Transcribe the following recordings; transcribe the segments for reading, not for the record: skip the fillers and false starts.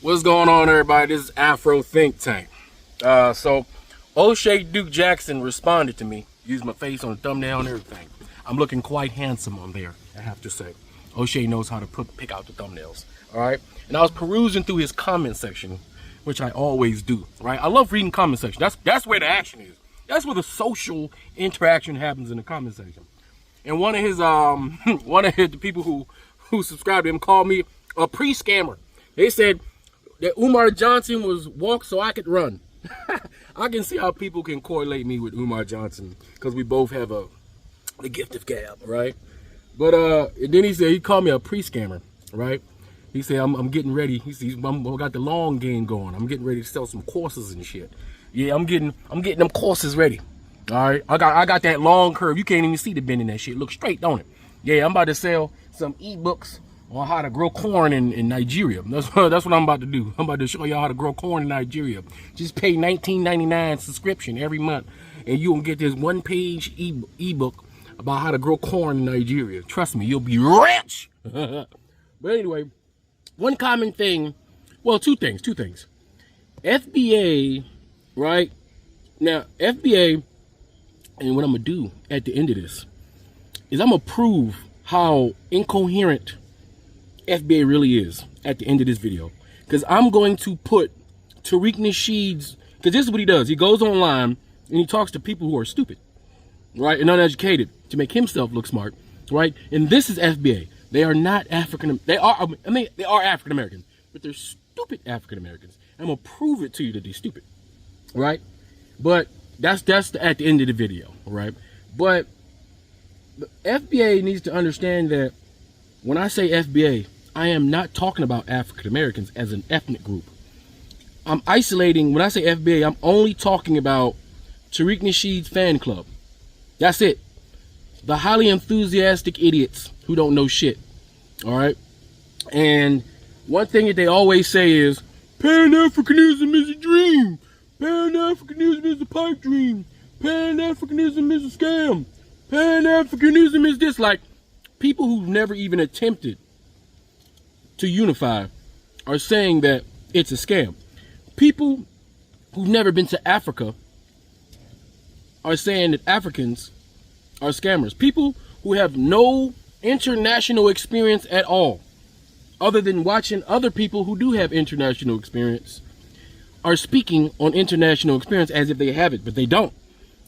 What's going on, everybody? This is Afro Think Tank. So Oshay Duke Jackson responded to me, used my face on the thumbnail and everything. I'm looking quite handsome on there, I have to say. Oshay knows how to pick out the thumbnails, all right? And I was perusing through his comment section, which I always do, right? I love reading comment section. That's where the action is. That's where the social interaction happens, in the comment section. And one of his the people who subscribed to him called me a pre-scammer. They said that Umar Johnson was walk so I could run. I can see how people can correlate me with Umar Johnson because we both have the gift of gab, right? But then he called me a pre-scammer, right? He said I'm getting ready. He said I got the long game going. I'm getting ready to sell some courses and shit. Yeah, I'm getting them courses ready. All right, I got that long curve. You can't even see the bend in that shit. Look straight, don't it? Yeah, I'm about to sell some ebooks on how to grow corn in Nigeria. That's what I'm about to do. I'm about to show y'all how to grow corn in Nigeria. Just pay $19.99 subscription every month, and you will get this one-page ebook about how to grow corn in Nigeria. Trust me, you'll be rich. But anyway, one common thing, well, two things. FBA, right? Now, FBA, and what I'm gonna do at the end of this is I'm gonna prove how incoherent FBA really is at the end of this video, because I'm going to put Tariq Nasheed's, because this is what he does. He goes online and he talks to people who are stupid, right, and uneducated to make himself look smart, right? And this is FBA. They are not African. They are African Americans, but they're stupid African Americans. I'm gonna prove it to you that they're stupid, right? But that's at the end of the video, right? But the FBA needs to understand that when I say FBA, I am not talking about African Americans as an ethnic group. I'm isolating, when I say FBA, I'm only talking about Tariq Nasheed's fan club. That's it. The highly enthusiastic idiots who don't know shit. All right? And one thing that they always say is, Pan-Africanism is a dream. Pan-Africanism is a pipe dream. Pan-Africanism is a scam. Pan-Africanism is this. Like, people who've never even attempted to unify are saying that it's a scam. People who've never been to Africa are saying that Africans are scammers. People who have no international experience at all, other than watching other people who do have international experience, are speaking on international experience as if they have it, but they don't.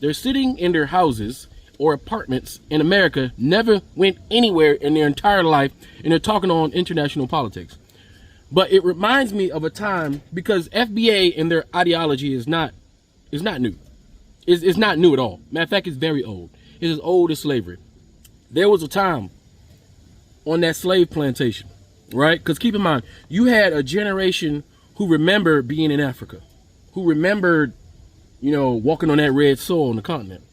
They're sitting in their houses or apartments in America, never went anywhere in their entire life, and they're talking on international politics. But it reminds me of a time, because FBA and their ideology is not new. It's not new at all. Matter of fact, it's very old. It's as old as slavery. There was a time on that slave plantation, right? Because keep in mind, you had a generation who remembered being in Africa, who remembered, walking on that red soil on the continent,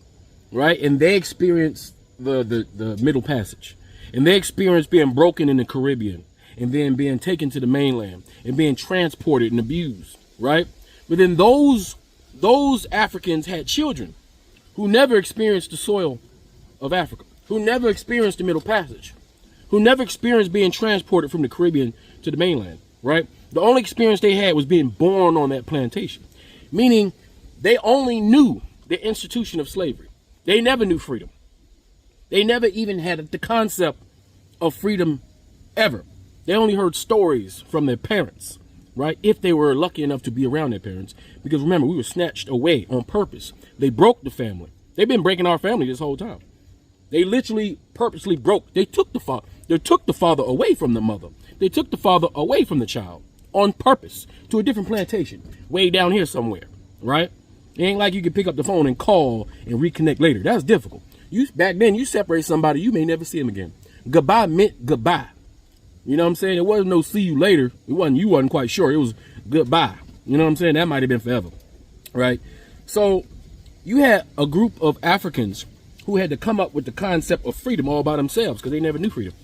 right? And they experienced the Middle Passage, and they experienced being broken in the Caribbean, and then being taken to the mainland and being transported and abused, right? But then those Africans had children who never experienced the soil of Africa, who never experienced the Middle Passage, who never experienced being transported from the Caribbean to the mainland, right? The only experience they had was being born on that plantation, meaning they only knew the institution of slavery. They never knew freedom. They never even had the concept of freedom ever. They only heard stories from their parents, right? If they were lucky enough to be around their parents. Because remember, we were snatched away on purpose. They broke the family. They've been breaking our family this whole time. They literally purposely broke. They took the father away from the mother. They took the father away from the child on purpose to a different plantation, way down here somewhere, right? It ain't like you can pick up the phone and call and reconnect later. That's difficult. Back then, you separate somebody, you may never see them again. Goodbye meant goodbye. You know what I'm saying? It wasn't no see you later. You wasn't quite sure. It was goodbye. You know what I'm saying? That might have been forever, right? So you had a group of Africans who had to come up with the concept of freedom all by themselves because they never knew freedom,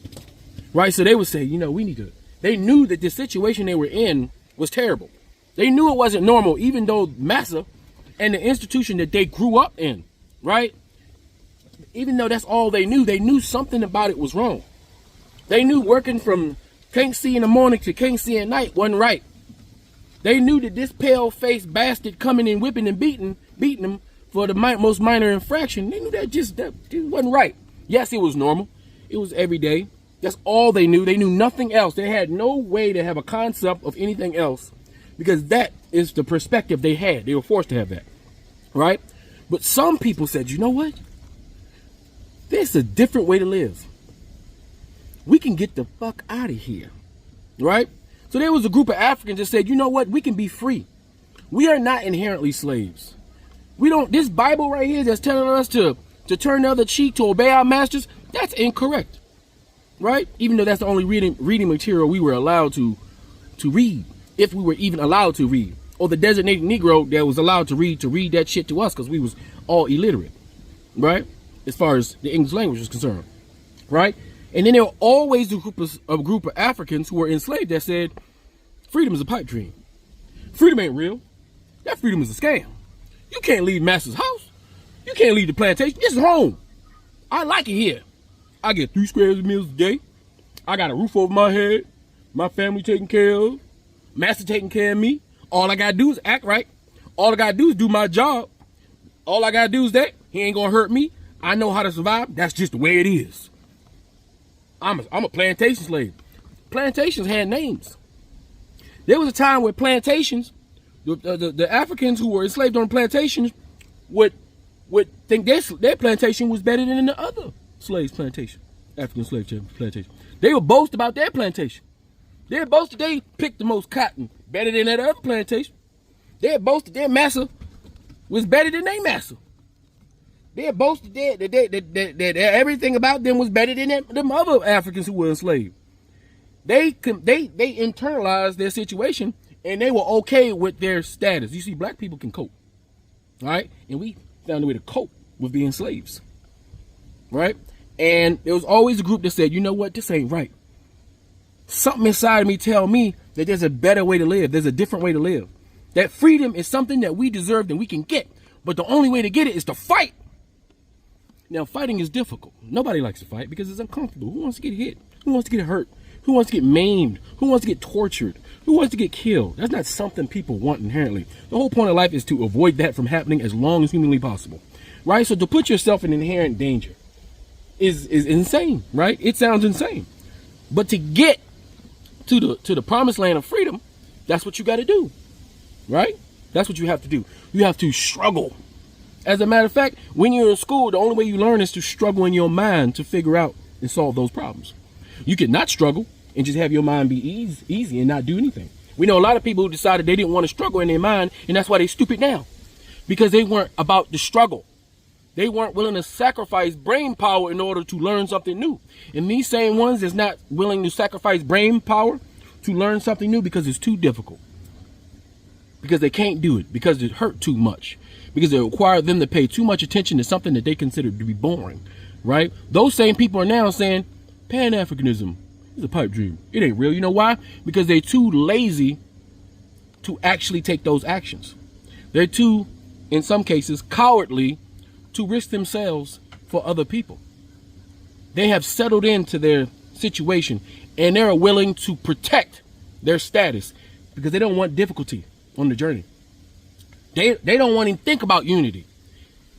right? So they would say, they knew that the situation they were in was terrible. They knew it wasn't normal, even though Massa and the institution that they grew up in, right? Even though that's all they knew something about it was wrong. They knew working from can't see in the morning to can't see at night wasn't right. They knew that this pale-faced bastard coming and whipping and beating them for the most minor infraction, they knew that just wasn't right. Yes, it was normal. It was every day. That's all they knew. They knew nothing else. They had no way to have a concept of anything else because that is the perspective they had. They were forced to have that, right? But some people said, you know what? There's a different way to live. We can get the fuck out of here, right? So there was a group of Africans that said, you know what? We can be free. We are not inherently slaves. We don't, this Bible right here that's telling us to turn the other cheek, to obey our masters, that's incorrect, right? Even though that's the only reading material we were allowed to read, if we were even allowed to read, or the designated Negro that was allowed to read that shit to us because we was all illiterate, right? As far as the English language was concerned, right? And then there were always a group of Africans who were enslaved that said, freedom is a pipe dream. Freedom ain't real. That freedom is a scam. You can't leave master's house. You can't leave the plantation. This is home. I like it here. I get 3 squares of meals a day. I got a roof over my head. My family taken care of. Master taking care of me. All I gotta do is act right. All I gotta do is do my job. All I gotta do is that. He ain't gonna hurt me. I know how to survive. That's just the way it is. I'm a plantation slave. Plantations had names. There was a time where plantations, the Africans who were enslaved on plantations would think their plantation was better than the other slaves' plantation, African slave plantation. They would boast about their plantation. They would boast that they picked the most cotton better than that other plantation. They would boast that their master was better than their master. They had boasted that everything about them was better than them other Africans who were enslaved. They internalized their situation and they were okay with their status. You see, black people can cope, right? And we found a way to cope with being slaves, right? And there was always a group that said, you know what, this ain't right. Something inside of me tell me that there's a better way to live. There's a different way to live. That freedom is something that we deserve and we can get. But the only way to get it is to fight. Now, fighting is difficult. Nobody likes to fight because it's uncomfortable. Who wants to get hit? Who wants to get hurt? Who wants to get maimed? Who wants to get tortured? Who wants to get killed? That's not something people want inherently. The whole point of life is to avoid that from happening as long as humanly possible, right? So to put yourself in inherent danger is insane, right? It sounds insane. But to get to the promised land of freedom, that's what you got to do, right? That's what you have to do. You have to struggle. As a matter of fact, when you're in school, the only way you learn is to struggle in your mind to figure out and solve those problems. You could not struggle and just have your mind be easy and not do anything. We know a lot of people who decided they didn't want to struggle in their mind, and that's why they're stupid now. Because they weren't about the struggle. They weren't willing to sacrifice brain power in order to learn something new. And these same ones that's not willing to sacrifice brain power to learn something new because it's too difficult. Because they can't do it. Because it hurt too much. Because it required them to pay too much attention to something that they considered to be boring, right? Those same people are now saying, Pan-Africanism is a pipe dream. It ain't real. You know why? Because they're too lazy to actually take those actions. They're too, in some cases, cowardly to risk themselves for other people. They have settled into their situation and they're willing to protect their status because they don't want difficulty on the journey. They don't want to think about unity.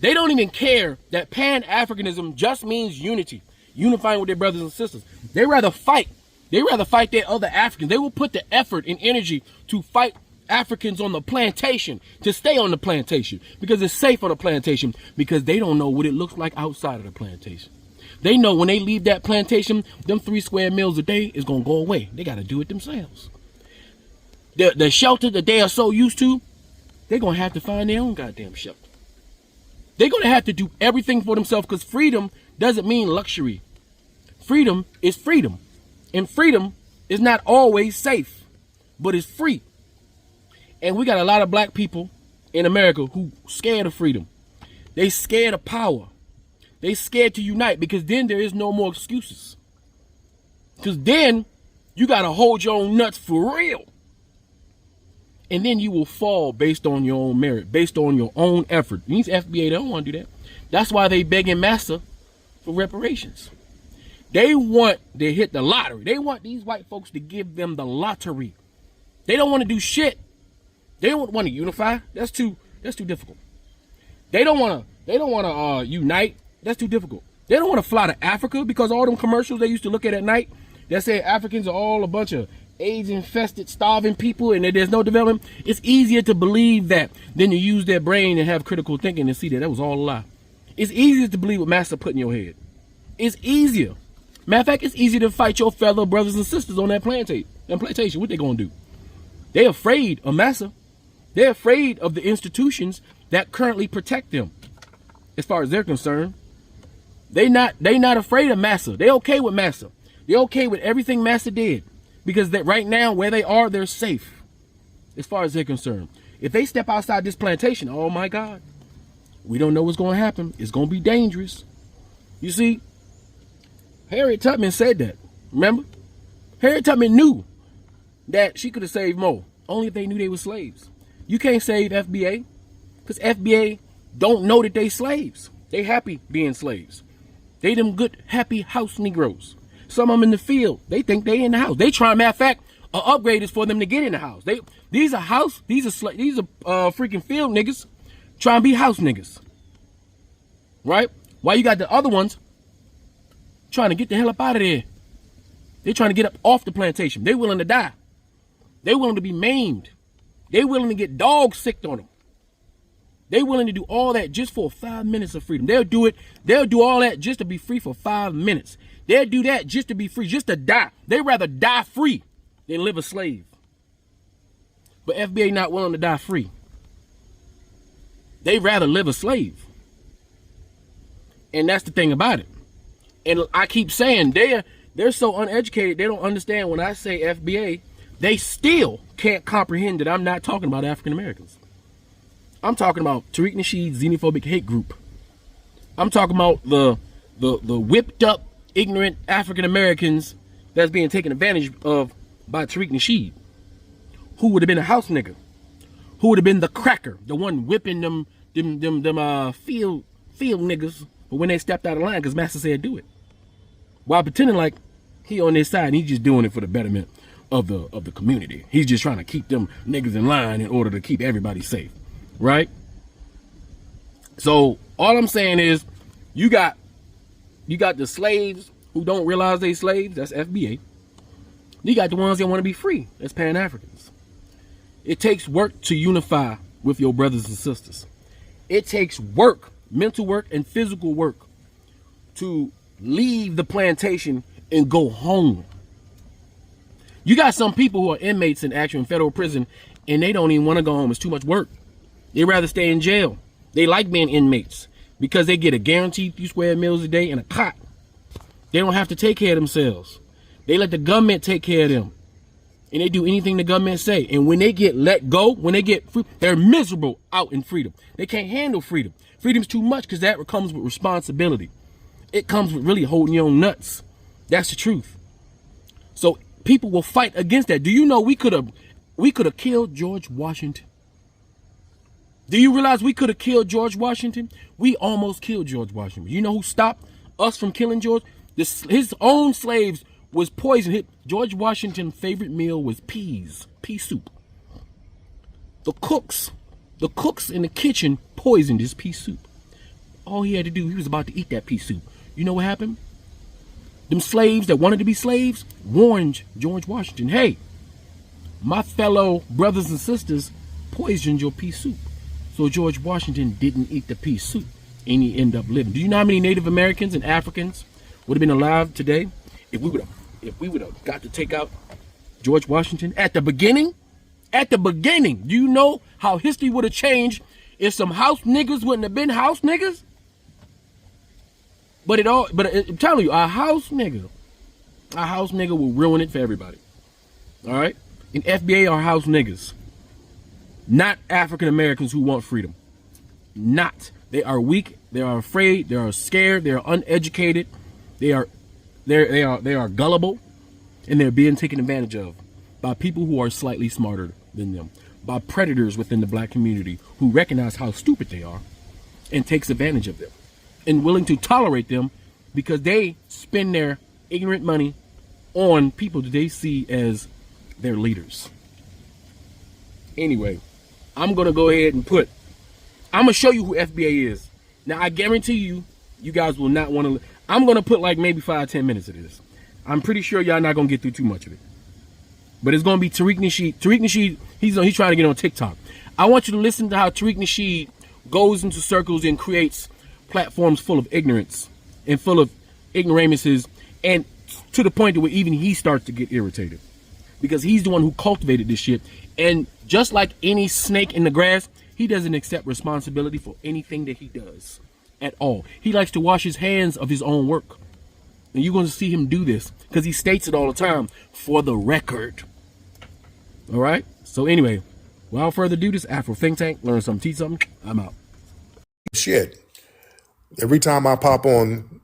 They don't even care that Pan-Africanism just means unity, unifying with their brothers and sisters. They rather fight. They rather fight their other Africans. They will put the effort and energy to fight Africans on the plantation, to stay on the plantation, because it's safe on the plantation, because they don't know what it looks like outside of the plantation. They know when they leave that plantation, them 3 square meals a day is going to go away. They got to do it themselves. The shelter that they are so used to, they're going to have to find their own goddamn shelter. They're going to have to do everything for themselves because freedom doesn't mean luxury. Freedom is freedom. And freedom is not always safe, but it's free. And we got a lot of black people in America who scared of freedom. They scared of power. They scared to unite because then there is no more excuses. Because then you got to hold your own nuts for real. And then you will fall based on your own merit, based on your own effort. These FBA, they don't want to do that. That's why they begging massa for reparations. They want to hit the lottery. They want these white folks to give them the lottery. They don't want to do shit They don't want to unify. That's too difficult. They don't want to unite. That's too difficult. They don't want to fly to Africa because all them commercials they used to look at night that said Africans are all a bunch of AIDS-infested, starving people and that there's no development. It's easier to believe that than to use their brain and have critical thinking and see that was all a lie. It's easier to believe what Master put in your head. It's easier. Matter of fact, it's easier to fight your fellow brothers and sisters on that plantation. What they gonna do? They're afraid of Massa. They're afraid of the institutions that currently protect them. As far as they're concerned, they not afraid of Massa. They okay with Massa. They're okay with everything Massa did because that right now where they are, they're safe. As far as they're concerned, if they step outside this plantation, oh my God, we don't know what's going to happen. It's going to be dangerous. You see, Harriet Tubman said that. Remember, Harriet Tubman knew that she could have saved more only if they knew they were slaves. You can't save FBA because FBA don't know that they slaves. They happy being slaves. They them good, happy house Negroes. Some of them in the field, they think they in the house. They try, matter of fact, an upgrade is for them to get in the house. These are freaking field niggas trying to be house niggas. Right? While you got the other ones trying to get the hell up out of there. They're trying to get up off the plantation. They're willing to die. They're willing to be maimed. They're willing to get dogs sicked on them. They're willing to do all that just for 5 minutes of freedom. They'll do it. They'll do all that just to be free for 5 minutes. They'll do that just to be free, just to die. They'd rather die free than live a slave. But FBA not willing to die free. They'd rather live a slave. And that's the thing about it. And I keep saying they're so uneducated, they don't understand when I say FBA, they still can't comprehend that I'm not talking about African Americans. I'm talking about Tariq Nasheed's xenophobic hate group. I'm talking about the whipped up, ignorant African Americans that's being taken advantage of by Tariq Nasheed, who would have been a house nigga, who would have been the cracker, the one whipping them field niggas, but when they stepped out of line because Master said do it, while pretending like he on their side and he's just doing it for the betterment of the community. He's just trying to keep them niggas in line in order to keep everybody safe. Right? So all I'm saying is you got the slaves who don't realize they slaves, that's FBA. You got the ones that want to be free, that's Pan-Africans. It takes work to unify with your brothers and sisters. It takes work, mental work and physical work to leave the plantation and go home. You got some people who are inmates in actual federal prison and they don't even want to go home. It's too much work. They'd rather stay in jail. They like being inmates because they get a guaranteed 3 square meals a day and a cot. They don't have to take care of themselves. They let the government take care of them. And they do anything the government say. And when they get let go, when they get free, they're miserable out in freedom. They can't handle freedom. Freedom's too much because that comes with responsibility. It comes with really holding your own nuts. That's the truth. So people will fight against that. Do you know we could have killed George Washington? Do you realize we could have killed George Washington? We almost killed George Washington. You know who stopped us from killing George? His own slaves was poisoned. George Washington's favorite meal was pea soup. The cooks in the kitchen poisoned his pea soup. All he had to do, he was about to eat that pea soup. You know what happened? Them slaves that wanted to be slaves warned George Washington, hey, my fellow brothers and sisters poisoned your pea soup. So George Washington didn't eat the pea soup and he ended up living. Do you know how many Native Americans and Africans would have been alive today if we would have got to take out George Washington at the beginning? At the beginning, do you know how history would have changed if some house niggas wouldn't have been house niggas? But I'm telling you, a house nigga will ruin it for everybody. All right? And FBA are house niggas. Not African Americans who want freedom. Not. They are weak. They are afraid. They are scared. They are uneducated. They are gullible, and they're being taken advantage of by people who are slightly smarter than them, by predators within the black community who recognize how stupid they are and takes advantage of them and willing to tolerate them because they spend their ignorant money on people that they see as their leaders. Anyway, I'm gonna go ahead and put. I'm gonna show you who FBA is. Now I guarantee you, you guys will not want to. I'm gonna put like maybe 5-10 minutes of this. I'm pretty sure y'all not gonna get through too much of it. But it's gonna be Tariq Nasheed. Tariq Nasheed, he's trying to get on TikTok. I want you to listen to how Tariq Nasheed goes into circles and creates platforms full of ignorance and full of ignoramuses, and to the point where even he starts to get irritated because he's the one who cultivated this shit. And just like any snake in the grass, he doesn't accept responsibility for anything that he does at all. He likes to wash his hands of his own work. And you're going to see him do this because he states it all the time for the record. All right. So anyway, without further ado, this Afro Think Tank, learn something, teach something. I'm out. Shit. Every time I pop on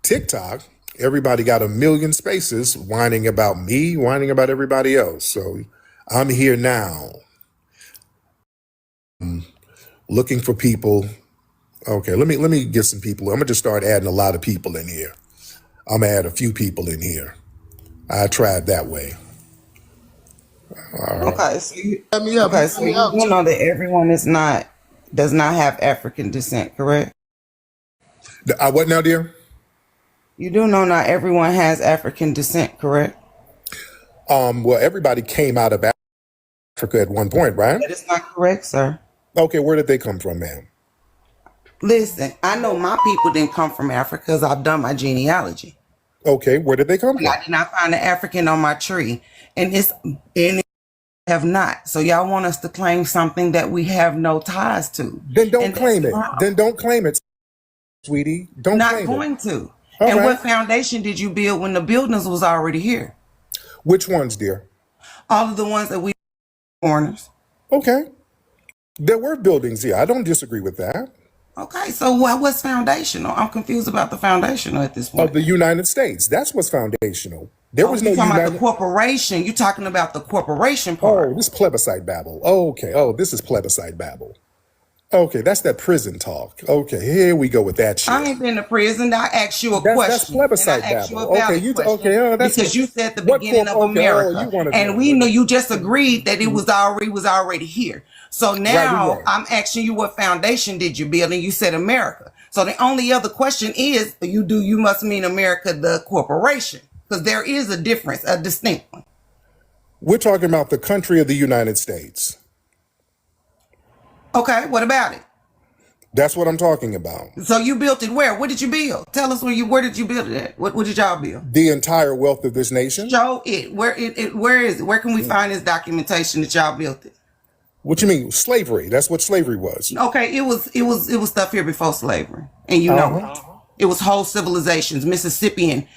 TikTok, everybody got a million spaces whining about me, whining about everybody else. So I'm here now. Looking for people. Okay, let me get some people. I'm gonna just start adding a lot of people in here. I'm gonna add a few people in here. I tried that way. All right. Okay, so you do know that everyone does not have African descent, correct? What now, dear? You do know not everyone has African descent, correct? Well, everybody came out of Africa at one point, right? That is not correct, sir. Okay, where did they come from, ma'am? Listen, I know my people didn't come from Africa because I've done my genealogy. Okay, where did they come from? I did not find an African on my tree, and it have not. So y'all want us to claim something that we have no ties to? Then don't claim it. Then don't claim it, sweetie. Don't claim it. Not going to. All and right. What foundation did you build when the buildings was already here? Which ones, dear? All of the ones that we foreigners. Okay. There were buildings here. I don't disagree with that. Okay, so what's foundational? I'm confused about the foundational at this point. Of the United States. That's what's foundational. There was no You're talking United... about the corporation. You're talking about the corporation part. Oh, this plebiscite babble. Okay. Oh, this is plebiscite babble. Okay, that's that prison talk. Okay, here we go with that shit. I ain't been to prison. I asked you a question. That's plebiscite babble. That's because you said the beginning of America, and we know you just agreed that it was already here. So now I'm asking you, what foundation did you build? And you said America. So the only other question is, you must mean America, the corporation, because there is a difference, a distinct one. We're talking about the country of the United States. Okay, what about it? That's what I'm talking about. So you built it where? What did you build? Tell us where did you build it at? What did y'all build? The entire wealth of this nation. Show it. Where is it? Where can we find this documentation that y'all built it? What you mean? Slavery. That's what slavery was. Okay, it was stuff here before slavery. And you know it. It was whole civilizations, Mississippian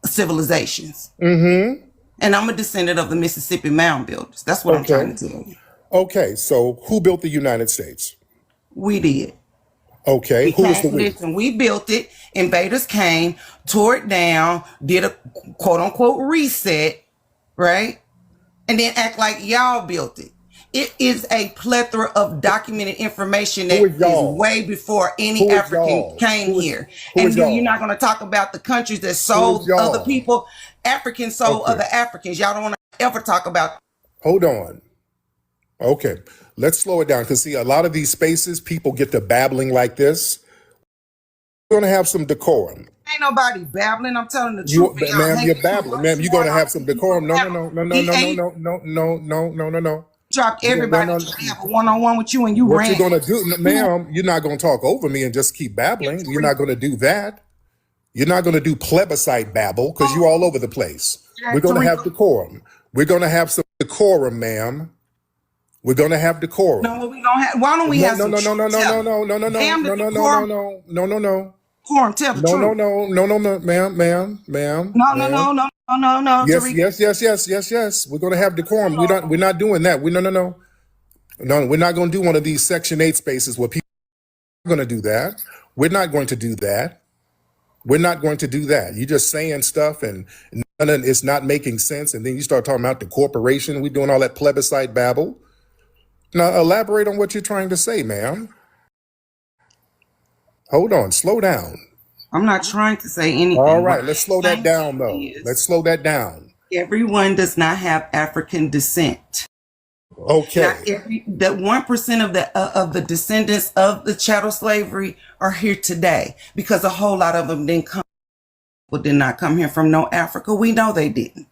civilizations. Mm-hmm. And I'm a descendant of the Mississippi mound builders. That's what I'm trying to tell you. Okay, so who built the United States? We did. Okay, who was the we? Listen, we built it. Invaders came, tore it down, did a quote unquote reset, right? And then act like y'all built it. It is a plethora of documented information that is way before any African came here. And you're not going to talk about the countries that sold other people. Africans sold other Africans. Y'all don't want to ever talk about. Hold on. Okay, let's slow it down, because see, a lot of these spaces, people get to babbling like this. We're going to have some decorum. Ain't nobody babbling. I'm telling the truth. Ma'am, you're babbling. Ma'am, you're going to have some decorum. No. Dropped everybody to have a one-on-one with you, and you ran. What you're going to do, ma'am, you're not going to talk over me and just keep babbling. You're not going to do that. You're not going to do plebiscite babble, because you're all over the place. We're going to have decorum. We're going to have some decorum, ma'am. We're gonna have decorum. No, we don't have. Why don't we have? No. Quorum, tell the truth. No, Yes. We're gonna have decorum. We're not doing that. No. We're not gonna do one of these Section 8 spaces where people are gonna do that. We're not going to do that. You're just saying stuff and it's not making sense, and then you start talking about the corporation. We're doing all that plebiscite babble. Now, elaborate on what you're trying to say, ma'am. Hold on, slow down. I'm not trying to say anything. All right, let's slow that down, though. Let's slow that down. Everyone does not have African descent. Not Okay. every the 1% of the descendants of the chattel slavery are here today, because a whole lot of them did not come here from no Africa. We know they didn't.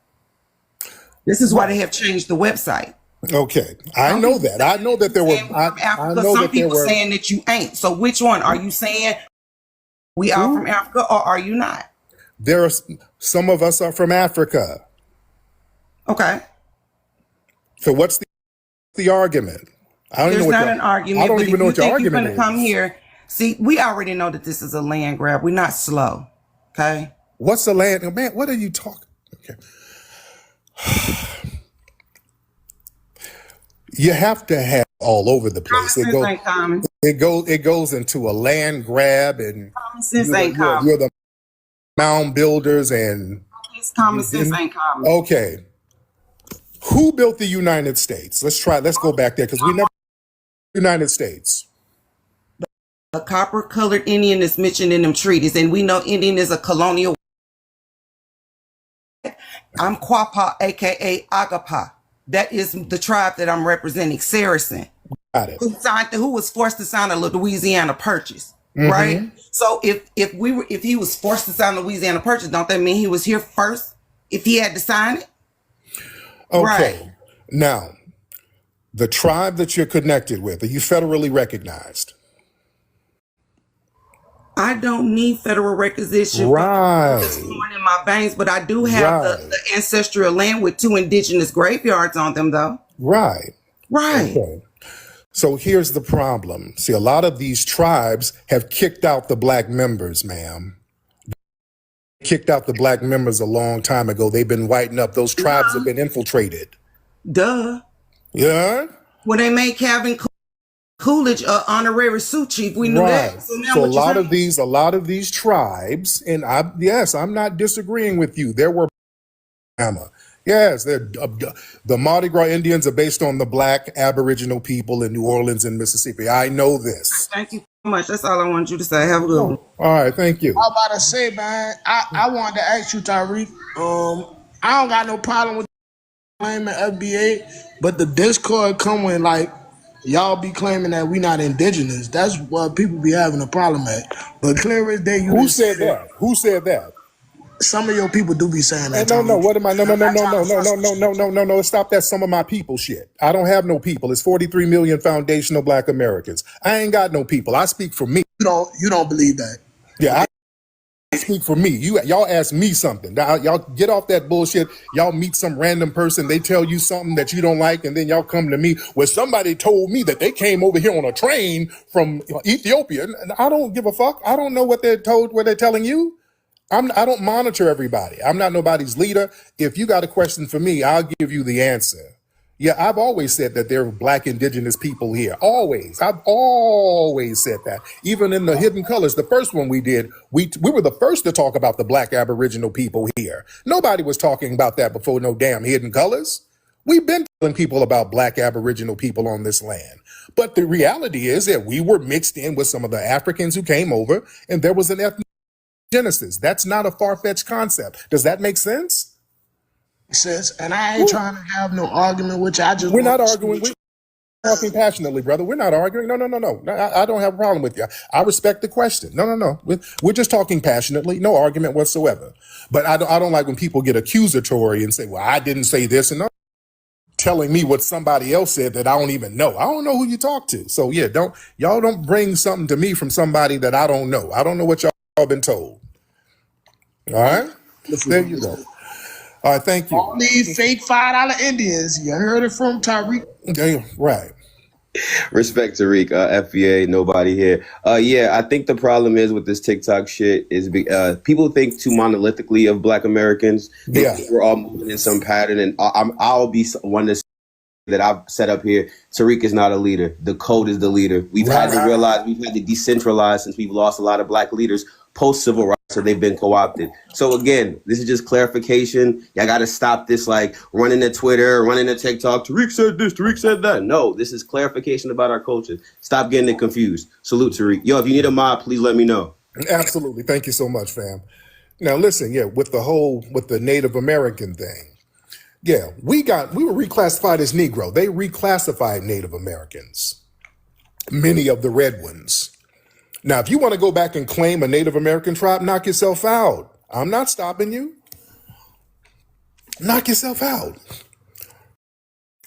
This is why they have changed the website. Okay. I Some know people that. I know that there were. saying we from I Africa. know Some that there people were. saying that you ain't. So which one are you saying? We are Who? from Africa, or are you not? There are some of us are from Africa. Okay. So what's the argument? I don't even know There's what not your. an I argument, don't but even if know you what your think you're argument going to come is. here, see, we already know that this is a land grab. We're not slow. Okay. What's the land? Man, what are you talking? Okay. You have to have all over the Common place. sense ain't common. It goes into a land grab, and Common sense ain't common. you're the mound builders, and Common sense ain't common. okay. Who built the United States? Let's go back there, because we never United States. A copper-colored Indian is mentioned in them treaties, and we know Indian is a colonial. I'm Quapaw, aka Agapa. That is the tribe that I'm representing, Saracen, Got it. who was forced to sign a Louisiana Purchase, right? So if he was forced to sign a Louisiana Purchase, don't that mean he was here first? If he had to sign it, Okay. right? Now, the tribe that you're connected with, are you federally recognized? I don't need federal recognition for that's Right. flowing in my veins, but I do have Right. the ancestral land with 2 indigenous graveyards on them, though. Right. Right. Okay. So here's the problem. See, a lot of these tribes have kicked out the black members, ma'am. Kicked out the black members a long time ago. They've been whiting up. Those tribes have been infiltrated. Duh. Yeah? When they made Calvin Coolidge honorary Sioux chief, we knew Right. that. So now So what you saying? a lot of these tribes, and I'm not disagreeing with you. There were yes, the Mardi Gras Indians are based on the black Aboriginal people in New Orleans and Mississippi. I know this. Thank you so much. That's all I wanted you to say. Have a good one. All right, thank you. I was about to say, man, I wanted to ask you, Tariq. I don't got no problem with claiming FBA, but the Discord come when like y'all be claiming that we not indigenous. That's what people be having a problem at. But clear as day, you Who just said said that? Who said that? some of your people do be saying that, No. Tariq. What am I? No. I'm not trying to fuss with you. No. Stop that. Some of my people shit. I don't have no people. It's 43 million foundational black Americans. I ain't got no people. I speak for me. You don't believe that. Yeah, I speak for me. Y'all ask me something. Y'all get off that bullshit. Y'all meet some random person. They tell you something that you don't like, and then y'all come to me. Well, somebody told me that they came over here on a train from Ethiopia. And I don't give a fuck. I don't know what they're told. What they're telling you. I don't monitor everybody. I'm not nobody's leader. If you got a question for me, I'll give you the answer. Yeah, I've always said that there are black indigenous people here. Always. I've always said that. Even in the Hidden Colors, the first one we did, we were the first to talk about the black Aboriginal people here. Nobody was talking about that before no damn Hidden Colors. We've been telling people about black Aboriginal people on this land. But the reality is that we were mixed in with some of the Africans who came over, and there was an ethnic Genesis. That's not a far-fetched concept. Does that make sense? Sis, and I ain't trying to have no argument with you. I just We're want not to arguing. We're talking passionately, brother. We're not arguing. No. I don't have a problem with you. I respect the question. No. We're just talking passionately. No argument whatsoever. But I don't like when people get accusatory and say, well, I didn't say this, and telling me what somebody else said that I don't even know. I don't know who you talk to. So yeah, y'all don't bring something to me from somebody that I don't know. I don't know what y'all been told. All right? There you go. All right, thank you. all these fake $5 Indians. You heard it from Tariq. Right. Respect Tariq, FBA, nobody here. Yeah, I think the problem is with this TikTok shit is people think too monolithically of Black Americans. They think we're all moving in some pattern, and I'll be one to say that I've set up here. Tariq is not a leader. The code is the leader. We've had to realize we've had to decentralize since we've lost a lot of Black leaders post-civil rights, so they've been co-opted. So again, this is just clarification. Y'all got to stop this like running to Twitter, running to TikTok. Tariq said this, Tariq said that. No, this is clarification about our culture. Stop getting it confused. Salute, Tariq. Yo, if you need a mod, please let me know. Absolutely. Thank you so much, fam. Now listen, with the Native American thing. Yeah, we were reclassified as Negro. They reclassified Native Americans, many of the red ones. Now, if you want to go back and claim a Native American tribe, knock yourself out. I'm not stopping you. Knock yourself out.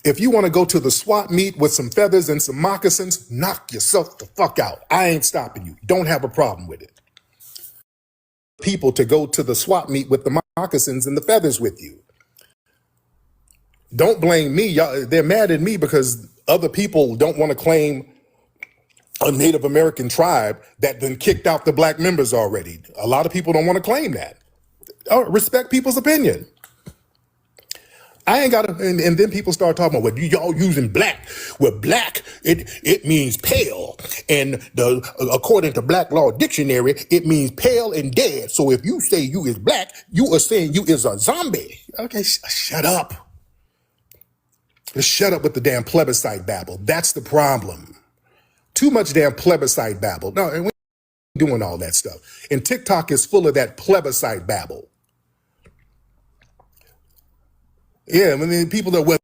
If you want to go to the swap meet with some feathers and some moccasins, knock yourself the fuck out. I ain't stopping you. Don't have a problem with it. People to go to the swap meet with the moccasins and the feathers with you. Don't blame me. Y'all, they're mad at me because other people don't want to claim a Native American tribe that then kicked out the black members already. A lot of people don't want to claim that. Respect people's opinion. I ain't got to, and then people start talking about, well, y'all using black. Well, black, it means pale. And according to Black Law Dictionary, it means pale and dead. So if you say you is black, you are saying you is a zombie. Okay, shut up. Just shut up with the damn plebiscite babble. That's the problem. Too much damn plebiscite babble. No, and we ain't doing all that stuff. And TikTok is full of that plebiscite babble. Yeah, I mean, people that, well,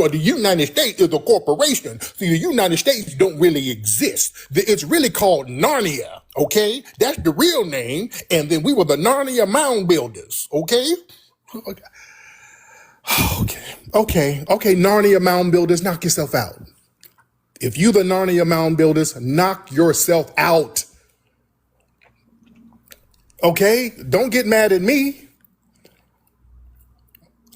the United States is a corporation. See, the United States don't really exist. It's really called Narnia, okay? That's the real name. And then we were the Narnia mound builders, okay? Okay, Narnia mound builders, knock yourself out. If you the Narnia mound builders, knock yourself out. Okay? Don't get mad at me.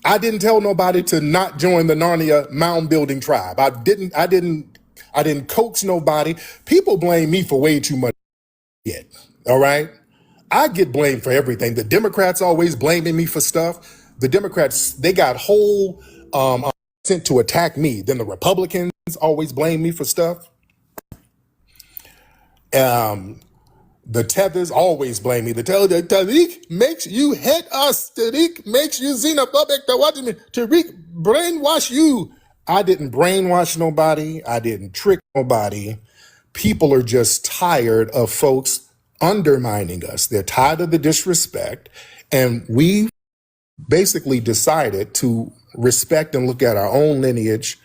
I didn't tell nobody to not join the Narnia mound building tribe. I didn't coax nobody. People blame me for way too much shit. All right? I get blamed for everything. The Democrats always blaming me for stuff. The Democrats, they got whole sent to attack me. Then the Republicans always blame me for stuff. The tethers always blame me. The Tariq makes you hate us. Tariq makes you xenophobic. Tariq brainwash you. I didn't brainwash nobody. I didn't trick nobody. People are just tired of folks undermining us. They're tired of the disrespect. And we basically decided to respect and look at our own lineage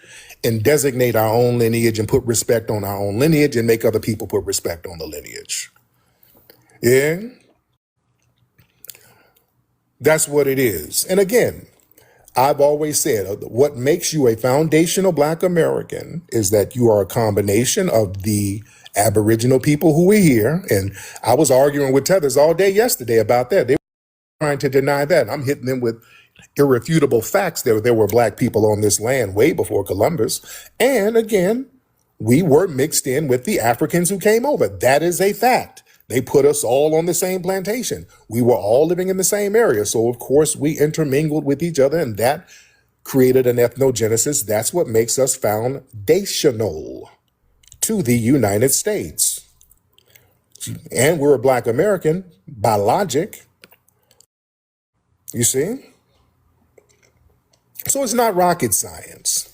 and designate our own lineage and put respect on our own lineage and make other people put respect on the lineage. Yeah, that's what it is. And again, I've always said what makes you a foundational Black American is that you are a combination of the Aboriginal people who were here. And I was arguing with Tethers all day yesterday about that. They were trying to deny that. I'm hitting them with irrefutable facts. There were Black people on this land way before Columbus. And again, we were mixed in with the Africans who came over. That is a fact. They put us all on the same plantation. We were all living in the same area. So, of course, we intermingled with each other, and that created an ethnogenesis. That's what makes us foundational to the United States. And we're a Black American by logic. You see? So it's not rocket science.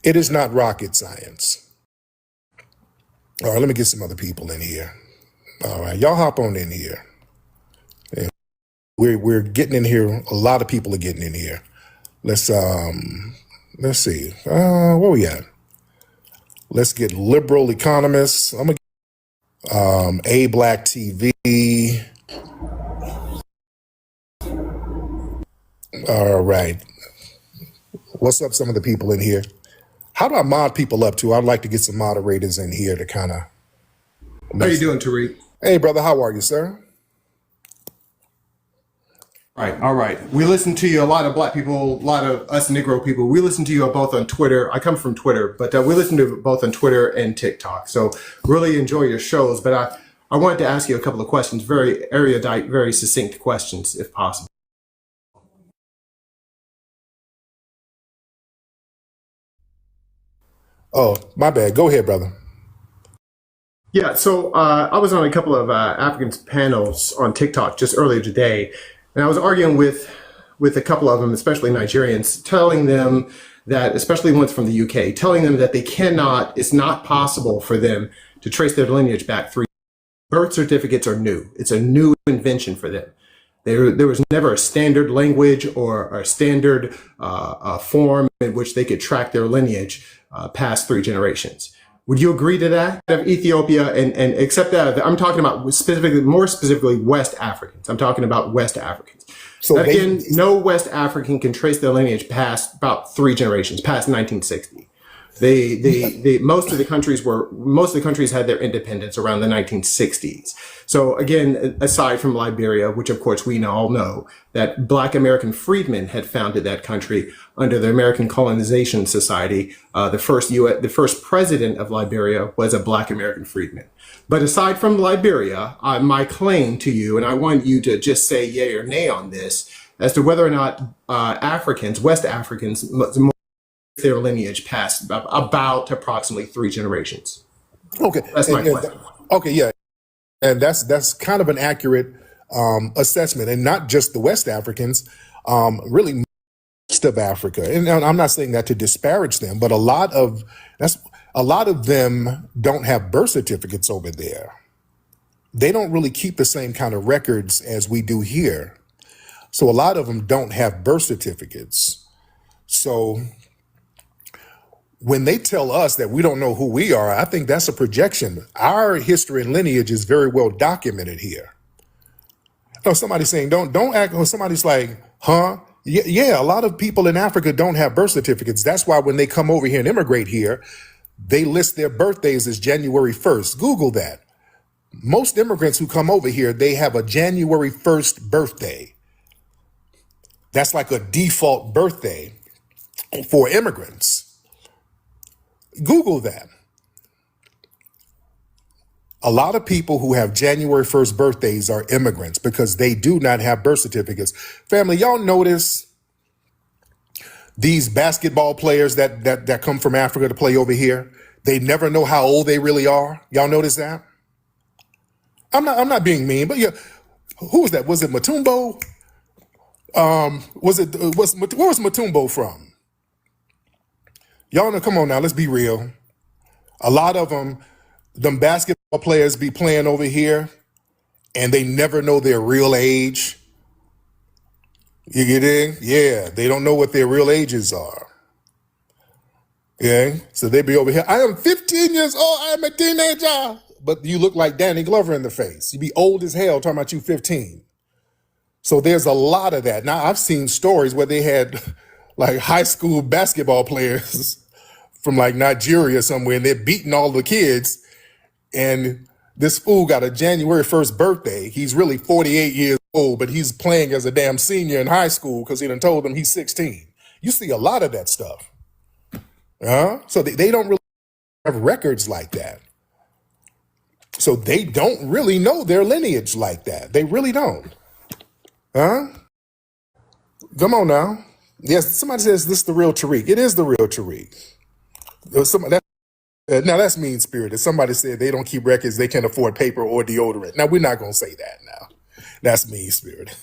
It is not rocket science. All right, let me get some other people in here. All right, y'all hop on in here. And we're getting in here. A lot of people are getting in here. Let's see. Where we at? Let's get liberal economists. I'm gonna get A Black TV. All right. What's up, some of the people in here? How do I mod people up too? I'd like to get some moderators in here to kind of. How you doing, Tariq? Hey, brother, how are you, sir? All right. We listen to you, a lot of Black people, a lot of us Negro people. We listen to you both on Twitter. I come from Twitter, but we listen to both on Twitter and TikTok. So really enjoy your shows. But I wanted to ask you a couple of questions, very erudite, very succinct questions, if possible. Oh, my bad. Go ahead, brother. Yeah, so I was on a couple of African panels on TikTok just earlier today, and I was arguing with a couple of them, especially Nigerians, telling them that, especially ones from the UK, telling them that it's not possible for them to trace their lineage back 3 years. Birth certificates are new. It's a new invention for them. There was never a standard language or a standard form in which they could track their lineage past 3 generations. Would you agree to that? Of Ethiopia and except that I'm talking about more specifically West Africans. I'm talking about West Africans. So again, no West African can trace their lineage past about 3 generations, past 1960. Most of the countries had their independence around the 1960s. So again, aside from Liberia, which of course we all know that Black American freedmen had founded that country under the American Colonization Society. The first president of Liberia was a Black American freedman. But aside from Liberia, my claim to you, and I want you to just say yay or nay on this, as to whether or not West Africans, their lineage past about approximately 3 generations. Okay, that's my question. Okay, yeah, and that's kind of an accurate assessment, and not just the West Africans, really most of Africa. And I'm not saying that to disparage them, but a lot of them don't have birth certificates over there. They don't really keep the same kind of records as we do here. So a lot of them don't have birth certificates. So when they tell us that we don't know who we are, I think that's a projection. Our history and lineage is very well documented here. No, somebody's saying, don't act, or somebody's like, huh? Yeah, a lot of people in Africa don't have birth certificates. That's why when they come over here and immigrate here, they list their birthdays as January 1st. Google that. Most immigrants who come over here, they have a January 1st birthday. That's like a default birthday for immigrants. Google that. A lot of people who have January 1st birthdays are immigrants because they do not have birth certificates. Family, y'all notice these basketball players that come from Africa to play over here? They never know how old they really are. Y'all notice that? I'm not being mean, but yeah, who was that? Was it Mutombo? Where was Mutombo from? Y'all know, come on now, let's be real. A lot of them basketball players be playing over here and they never know their real age. You get in? Yeah, they don't know what their real ages are. Yeah, so they be over here. I am 15 years old. I am a teenager. But you look like Danny Glover in the face. You be old as hell talking about you 15. So there's a lot of that. Now, I've seen stories where they had like high school basketball players from like Nigeria somewhere, and they're beating all the kids. And this fool got a January 1st birthday. He's really 48 years old, but he's playing as a damn senior in high school because he done told them he's 16. You see a lot of that stuff. So they don't really have records like that. So they don't really know their lineage like that. They really don't. Come on now. Yes, somebody says this is the real Tariq. It is the real Tariq. Now that's mean spirited. Somebody said they don't keep records, they can't afford paper or deodorant. Now we're not gonna say that now. That's mean spirited.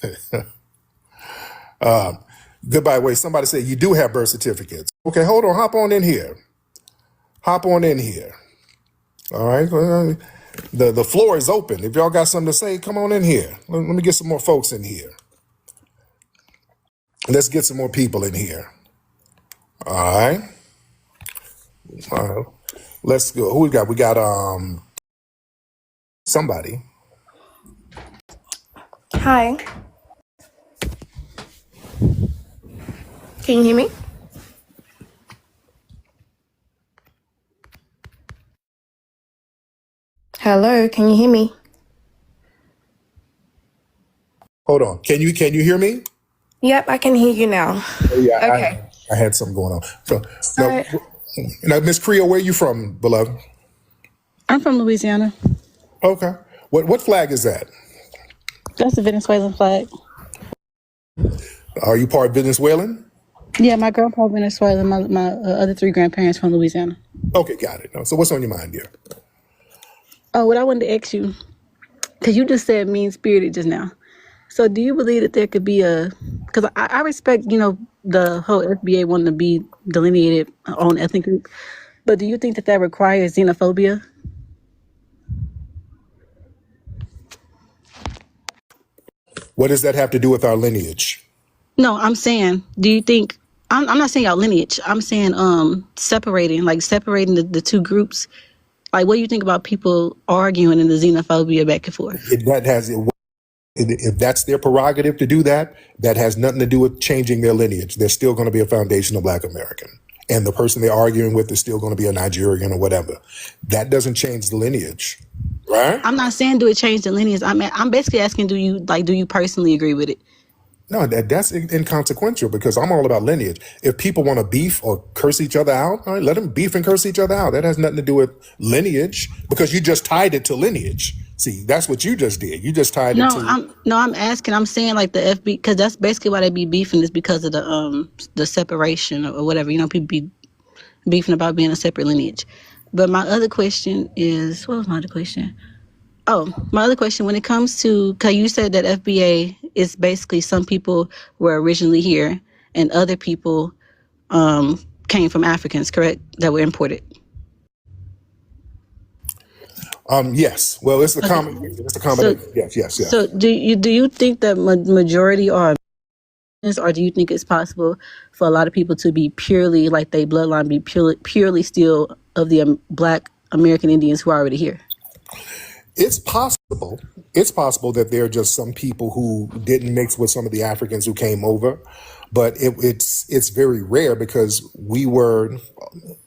Goodbye, wait. Somebody said you do have birth certificates. Okay, hold on, hop on in here. All right. The floor is open. If y'all got something to say, come on in here. Let me get some more folks in here. Let's get some more people in here. All right. Let's go. Who we got? We got somebody. Hi. Can you hear me? Hello, can you hear me? Hold on. Can you hear me? Yep, I can hear you now. Oh, yeah, Okay. I had something going on. So So, now, Miss Creole, where you from, beloved? I'm from Louisiana. Okay. What flag is that? That's the Venezuelan flag. Are you part Venezuelan? Yeah, my grandpa Venezuelan. My other 3 grandparents from Louisiana. Okay, got it. So what's on your mind, dear? Oh, what I wanted to ask you, because you just said mean spirited just now. So do you believe that there could be because I respect, the whole FBA wanting to be delineated on ethnic group, but do you think that requires xenophobia? What does that have to do with our lineage? No, I'm saying, do you think, I'm not saying y'all lineage. I'm saying separating the two groups. Like, what do you think about people arguing in the xenophobia back and forth? If that's their prerogative to do that, that has nothing to do with changing their lineage. They're still going to be a foundational Black American. And the person they're arguing with is still going to be a Nigerian or whatever. That doesn't change the lineage, right? I'm not saying do it change the lineage. I'm basically asking, do you personally agree with it? No, that's inconsequential because I'm all about lineage. If people want to beef or curse each other out, all right, let them beef and curse each other out. That has nothing to do with lineage because you just tied it to lineage. See, that's what you just did. You just tied it to. I'm asking. I'm saying like the FB, because that's basically why they be beefing is because of the separation or whatever. You know, people be beefing about being a separate lineage. But my other question is, what was my other question? Oh, my other question, when it comes to, because you said that FBA is basically some people were originally here and other people came from Africans, correct? That were imported. Yes. Well, it's the combination. Yes. So do you think that majority are, or do you think it's possible for a lot of people to be purely, like their bloodline be purely still of the Black American Indians who are already here? It's possible. It's possible that there are just some people who didn't mix with some of the Africans who came over, but it's very rare because we were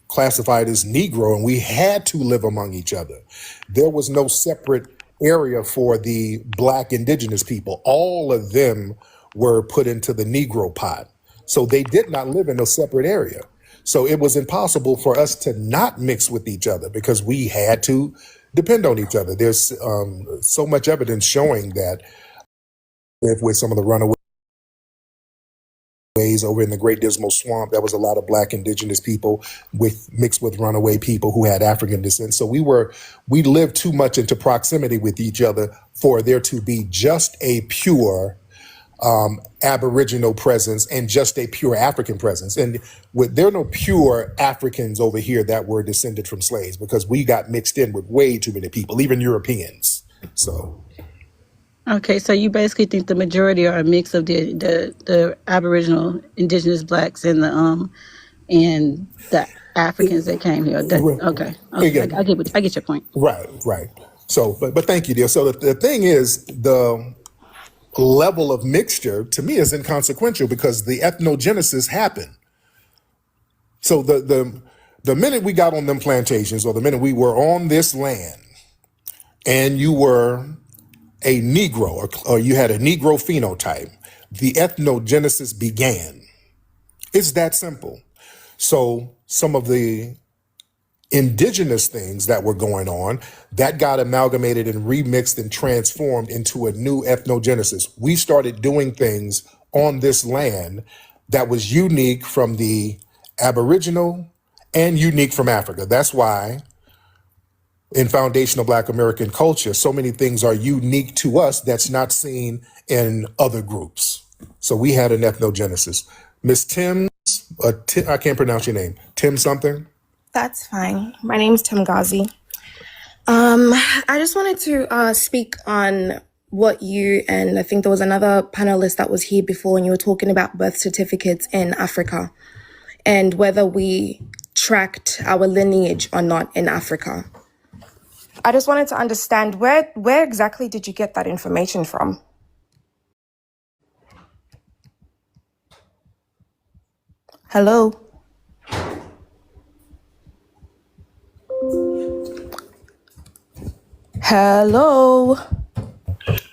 classified as Negro and we had to live among each other. There was no separate area for the Black indigenous people. All of them were put into the Negro pot. So they did not live in a separate area. So it was impossible for us to not mix with each other because we had to depend on each other. There's so much evidence showing that with some of the runaways over in the Great Dismal Swamp, there was a lot of Black indigenous people mixed with runaway people who had African descent. So we lived too much into proximity with each other for there to be just a pure Aboriginal presence and just a pure African presence. And there are no pure Africans over here that were descended from slaves because we got mixed in with way too many people, even Europeans. So. Okay, so you basically think the majority are a mix of the Aboriginal indigenous Blacks and the Africans that came here. Okay. I get your point. Right. So, but thank you, dear. So the thing is, the level of mixture to me is inconsequential because the ethnogenesis happened. So the minute we got on them plantations or the minute we were on this land and you were a Negro or you had a Negro phenotype, the ethnogenesis began. It's that simple. So some of the indigenous things that were going on, that got amalgamated and remixed and transformed into a new ethnogenesis. We started doing things on this land that was unique from the Aboriginal and unique from Africa. That's why in foundational Black American culture, so many things are unique to us that's not seen in other groups. So we had an ethnogenesis. Miss Timms, I can't pronounce your name. Tim something? That's fine. My name's Tim Ghazi. I just wanted to speak on what you and I think there was another panelist that was here before and you were talking about birth certificates in Africa and whether we tracked our lineage or not in Africa. I just wanted to understand where exactly did you get that information from? Hello? Hello?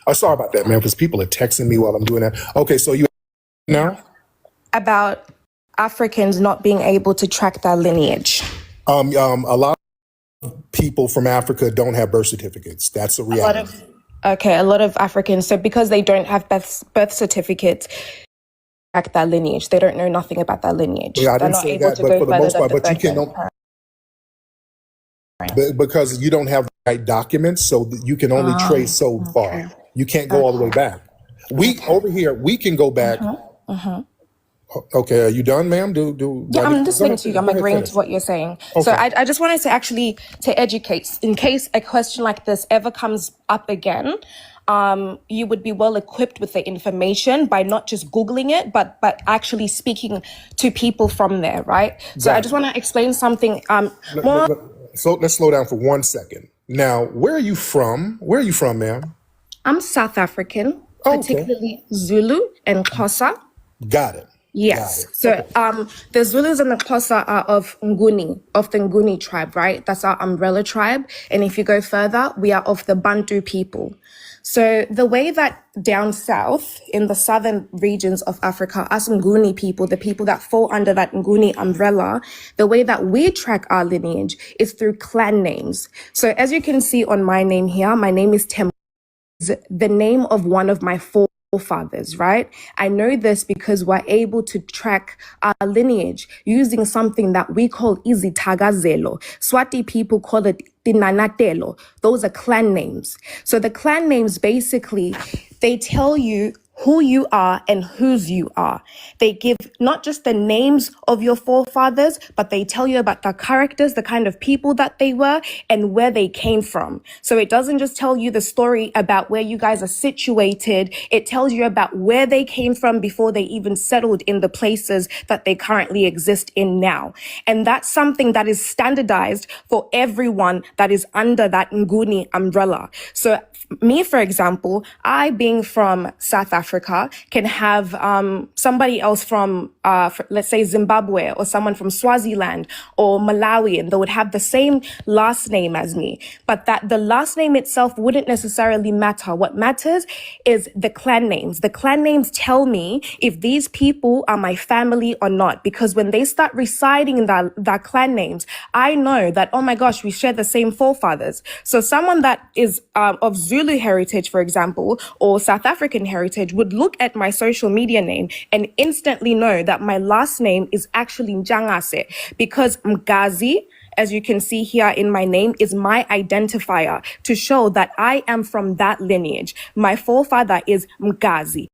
Oh, sorry about that, man, because people are texting me while I'm doing that. Okay, so you now? About Africans not being able to track their lineage. A lot of people from Africa don't have birth certificates. That's a reality. A lot of Africans. So because they don't have birth certificates, track their lineage. They don't know nothing about their lineage. Yeah, I didn't say that, but for the most part, but you can't. Because you don't have the right documents, so you can only trace so far. You can't go all the way back. Over here, we can go back. Okay, are you done, ma'am? Do Yeah, I need I'm to go listening ahead? to you. I'm Go ahead, agreeing to finish. what you're saying. So Okay. I just wanted to actually to educate in case a question like this ever comes up again. You would be well equipped with the information by not just Googling it, but actually speaking to people from there, right? So I Got just it. want to explain something more. So let's slow down for 1 second. Now, where are you from? Where are you from, ma'am? I'm South African, Oh, okay. particularly Zulu and Xhosa. Got it. Got Yes. it. So Okay. the Zulus and the Xhosa are of the Nguni tribe, right? That's our umbrella tribe. And if you go further, we are of the Bantu people. So the way that down south in the southern regions of Africa, us Nguni people, the people that fall under that Nguni umbrella, the way that we track our lineage is through clan names. So as you can see on my name here, my name is Tem, the name of one of my forefathers, right? I know this because we're able to track our lineage using something that we call izithakazelo. Swati people call it tinanatelo. Those are clan names. So the clan names basically, they tell you who you are and whose you are. They give not just the names of your forefathers, but they tell you about the characters, the kind of people that they were, and where they came from. So it doesn't just tell you the story about where you guys are situated. It tells you about where they came from before they even settled in the places that they currently exist in now. And that's something that is standardized for everyone that is under that Nguni umbrella. So me, for example, I being from South Africa can have somebody else from, let's say, Zimbabwe or someone from Swaziland or Malawi, and they would have the same last name as me. But that the last name itself wouldn't necessarily matter. What matters is the clan names. The clan names tell me if these people are my family or not. Because when they start reciting that clan names, I know that, oh my gosh, we share the same forefathers. So someone that is of Zulu heritage, for example, or South African heritage would look at my social media name and instantly know that my last name is actually Njangase, because Mgazi, as you can see here in my name, is my identifier to show that I am from that lineage. My forefather is Mgazi.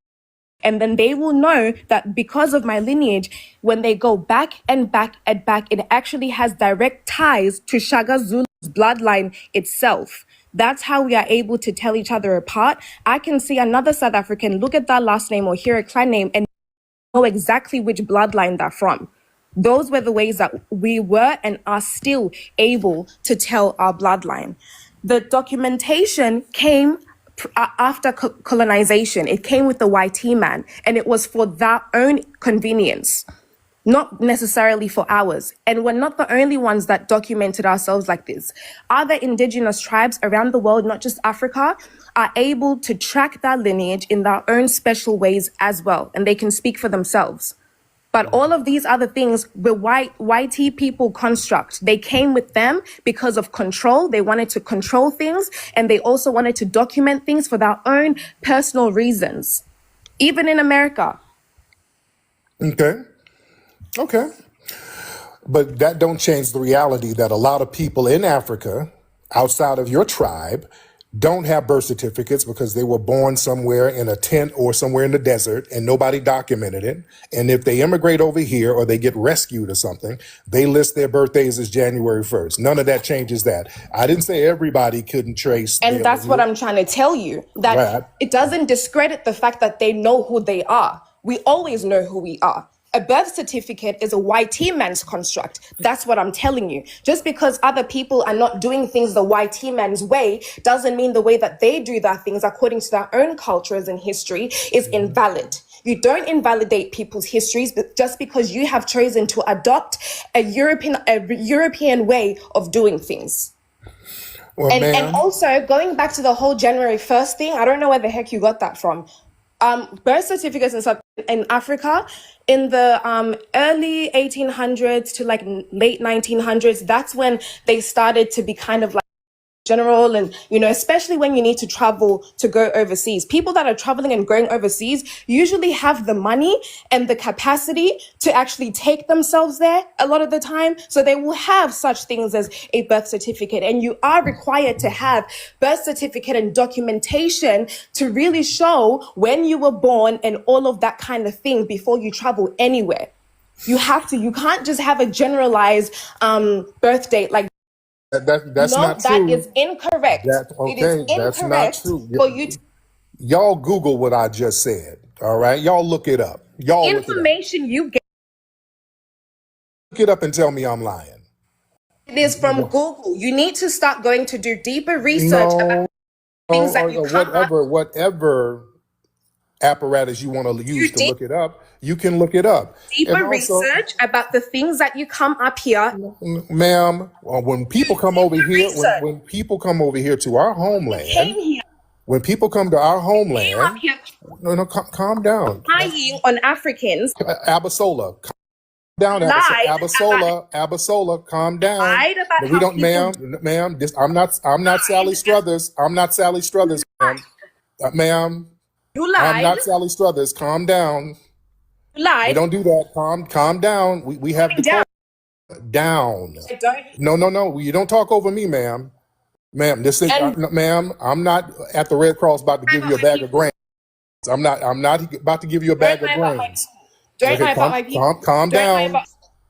And then they will know that because of my lineage, when they go back and back and back, it actually has direct ties to Shaka Zulu's bloodline itself. That's how we are able to tell each other apart. I can see another South African look at that last name or hear a clan name and know exactly which bloodline they're from. Those were the ways that we were and are still able to tell our bloodline. The documentation came after colonization. It came with the YT man, and it was for their own convenience, not necessarily for ours. And we're not the only ones that documented ourselves like this. Other indigenous tribes around the world, not just Africa, are able to track their lineage in their own special ways as well, and they can speak for themselves. But all of these other things were YT people construct. They came with them because of control. They wanted to control things, and they also wanted to document things for their own personal reasons. Even in America. Okay. Okay. But that don't change the reality that a lot of people in Africa, outside of your tribe, don't have birth certificates because they were born somewhere in a tent or somewhere in the desert and nobody documented it. And if they immigrate over here or they get rescued or something, they list their birthdays as January 1st. None of that changes that. I didn't say everybody couldn't trace And their that's what lineage. I'm trying to tell you, that Right. it doesn't discredit the fact that they know who they are. We always know who we are. A birth certificate is a YT man's construct. That's what I'm telling you. Just because other people are not doing things the YT man's way doesn't mean the way that they do their things according to their own cultures and history is invalid. You don't invalidate people's histories, but just because you have chosen to adopt a European way of doing things. Well, And ma'am, also going back to the whole January 1st thing, I don't know where the heck you got that from. Birth certificates and stuff in Africa in the early 1800s to like late 1900s, that's when they started to be kind of like general, and especially when you need to travel to go overseas, people that are traveling and going overseas usually have the money and the capacity to actually take themselves there a lot of the time, so they will have such things as a birth certificate, and you are required to have birth certificate and documentation to really show when you were born and all of that kind of thing before you travel anywhere. You can't just have a generalized birth date like That's no, not that true. is incorrect. It is Okay, that's not incorrect true. for you to Y'all Google what I just said. All right, y'all look it up. Y'all look it up. information you get. Look it up and tell me I'm lying. It is from Google. You need to start going to do deeper research about things that you come up. Whatever apparatus you want to use to look it up, you can look it up. Deeper research about the things that you come up here. Ma'am, when people come over here, when people come over here to our homeland, when people come to our homeland, no, calm down. Lying on Africans. Abasola, calm down. Abasola, calm down. Lied about But we don't, ma'am. I'm not Sally Struthers. I'm not Sally Struthers, ma'am. Ma'am. You lied. I'm not Sally Struthers. Calm down. You lied. We don't do that. Calm down. We have to down. No. You don't talk over me, ma'am. Ma'am, ma'am, I'm not at the Red Cross about to give you a bag of grains. I'm not about to give you a bag of grains. Calm down,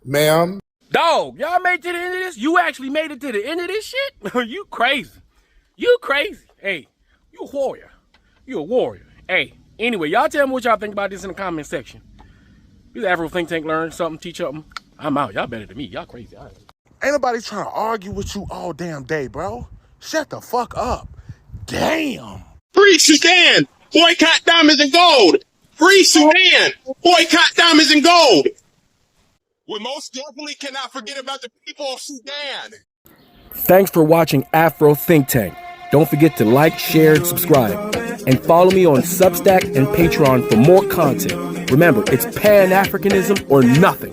ma'am. Dog, y'all made it to the end of this? You actually made it to the end of this shit? You crazy. You crazy. Hey, you a warrior. You a warrior. Hey, anyway, y'all tell me what y'all think about this in the comment section. This Afro Think Tank, learn something, teach something. I'm out. Y'all better than me. Y'all crazy. Ain't nobody trying to argue with you all damn day, bro. Shut the fuck up. Damn. Free Sudan. Boycott diamonds and gold. Free Sudan. Boycott diamonds and gold. We most definitely cannot forget about the people of Sudan. Thanks for watching Afro Think Tank. Don't forget to like, share, and subscribe. And follow me on Substack and Patreon for more content. Remember, it's Pan-Africanism or nothing.